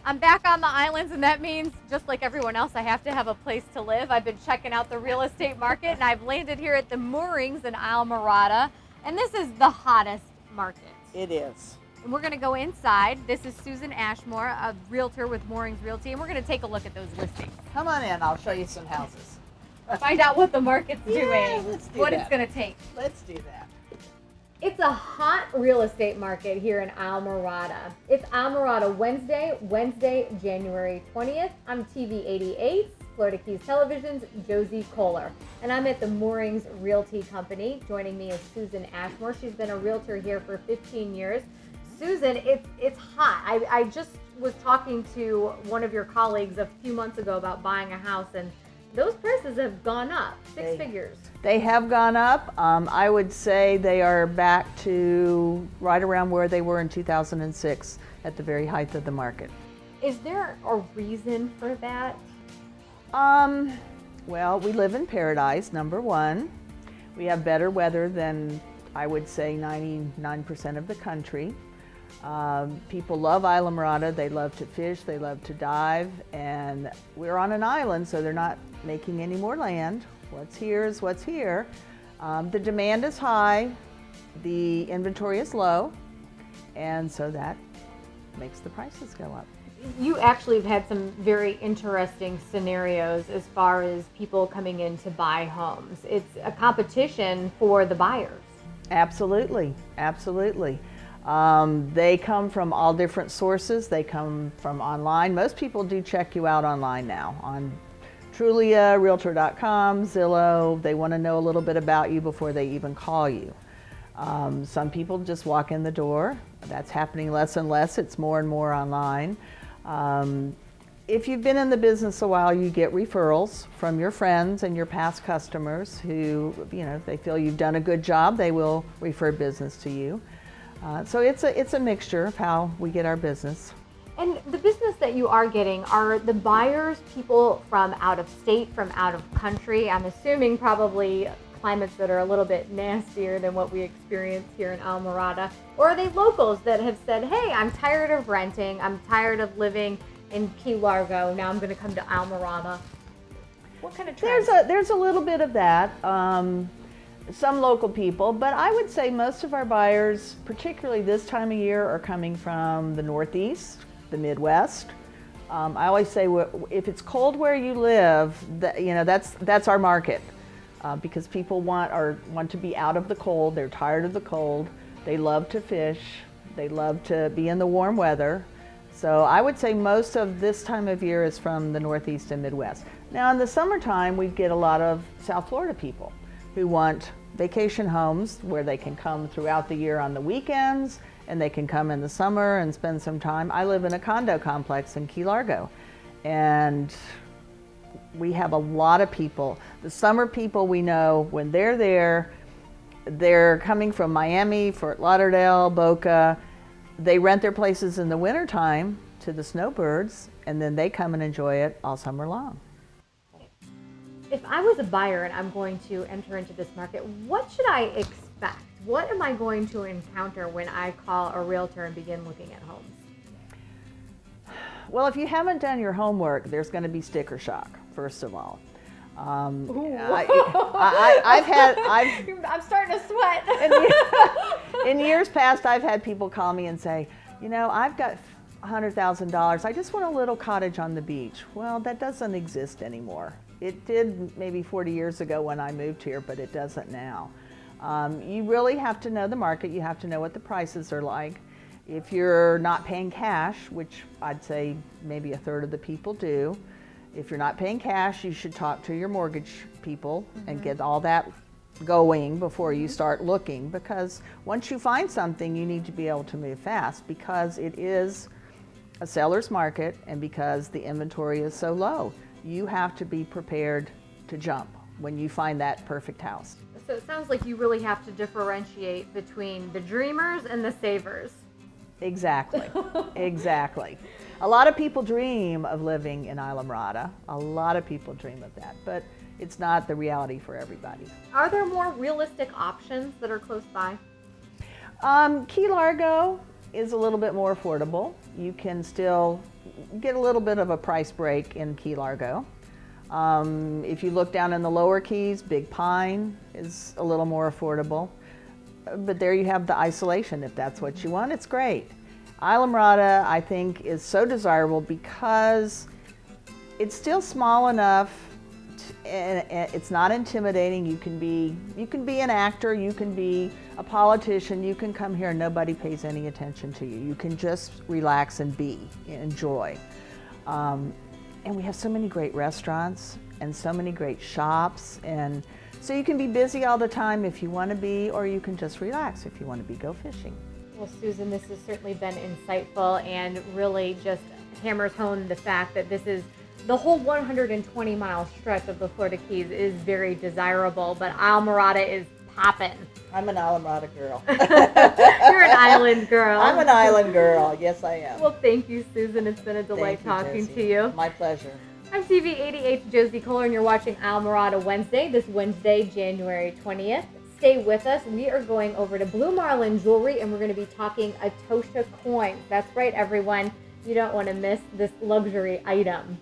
I'm back on the islands, and that means, just like everyone else, I have to have a place to live. I've been checking out the real estate market, and I've landed here at the Moorings in Islamorada, and this is the hottest market. It is. And we're going to go inside. This is Susan Ashmore, a realtor with Moorings Realty, and we're going to take a look at those listings. Come on in, I'll show you some houses. Find out what the market's Yeah, doing, let's do what that. it's going to take. Let's do that. It's a hot real estate market here in Islamorada. It's Islamorada Wednesday, January 20th. I'm TV 88, Florida Keys Television's Josie Koler, and I'm at the Moorings Realty Company. Joining me is Susan Ashmore. She's been a realtor here for 15 years. Susan, it's hot. I just was talking to one of your colleagues a few months ago about buying a house, and those prices have gone up, six figures. They have gone up. I would say they are back to right around where they were in 2006 at the very height of the market. Is there a reason for that? Well, we live in paradise, number one. We have better weather than, I would say, 99% of the country. People love Islamorada. They love to fish, they love to dive, and we're on an island, so they're not making any more land. What's here is what's here. The demand is high, the inventory is low, and so that makes the prices go up. You actually have had some very interesting scenarios as far as people coming in to buy homes. It's a competition for the buyers. Absolutely, absolutely. They come from all different sources. They come from online. Most people do check you out online now on Trulia, Realtor.com, Zillow. They want to know a little bit about you before they even call you. Some people just walk in the door. That's happening less and less. It's more and more online. If you've been in the business a while, you get referrals from your friends and your past customers who, if they feel you've done a good job, they will refer business to you. So it's a mixture of how we get our business. And the business that you are getting, are the buyers people from out of state, from out of country? I'm assuming probably climates that are a little bit nastier than what we experience here in Islamorada. Or are they locals that have said, hey, I'm tired of renting, I'm tired of living in Key Largo, now I'm going to come to Islamorada? What kind of trends? There's a little bit of that. Some local people, but I would say most of our buyers, particularly this time of year, are coming from the Northeast, the Midwest. I always say, if it's cold where you live, that's our market, because people want to be out of the cold. They're tired of the cold. They love to fish. They love to be in the warm weather. So I would say most of this time of year is from the Northeast and Midwest. Now in the summertime, we get a lot of South Florida people who want vacation homes where they can come throughout the year on the weekends, and they can come in the summer and spend some time. I live in a condo complex in Key Largo, and we have a lot of people. The summer people, we know when they're there, they're coming from Miami, Fort Lauderdale, Boca. They rent their places in the wintertime to the snowbirds, and then they come and enjoy it all summer long. If I was a buyer and I'm going to enter into this market, what should I expect? What am I going to encounter when I call a realtor and begin looking at homes? Well, if you haven't done your homework, there's going to be sticker shock, first of all. I'm starting to sweat. In years past, I've had people call me and say, I've got $100,000. I just want a little cottage on the beach. Well, that doesn't exist anymore. It did maybe 40 years ago when I moved here, but it doesn't now. You really have to know the market. You have to know what the prices are like. If you're not paying cash, which I'd say maybe a third of the people do, if you're not paying cash, you should talk to your mortgage people and get all that going before you start looking, because once you find something, you need to be able to move fast, because it is a seller's market and because the inventory is so low. You have to be prepared to jump when you find that perfect house. So it sounds like you really have to differentiate between the dreamers and the savers. Exactly, exactly. A lot of people dream of living in Islamorada. A lot of people dream of that, but it's not the reality for everybody. Are there more realistic options that are close by? Key Largo is a little bit more affordable. You can still get a little bit of a price break in Key Largo. If you look down in the lower Keys, Big Pine is a little more affordable. But there you have the isolation. If that's what you want, it's great. Islamorada, I think, is so desirable because it's still small enough and it's not intimidating. You can be an actor, you can be a politician, you can come here and nobody pays any attention to you. You can just relax and enjoy. And we have so many great restaurants and so many great shops, and so you can be busy all the time if you want to be, or you can just relax if you want to be, go fishing. Well, Susan, this has certainly been insightful and really just hammers home the fact that this is the whole 120-mile stretch of the Florida Keys is very desirable, but Islamorada is poppin'. I'm an Islamorada girl. You're an island girl. I'm an island girl. Yes, I am. Well, thank you, Susan. It's been a delight talking to you. My pleasure. I'm TV 88's Josie Koler, and you're watching Islamorada Wednesday, this Wednesday, January 20th. Stay with us. We are going over to Blue Marlin Jewelry, and we're going to be talking Atosha coins. That's right, everyone. You don't want to miss this luxury item.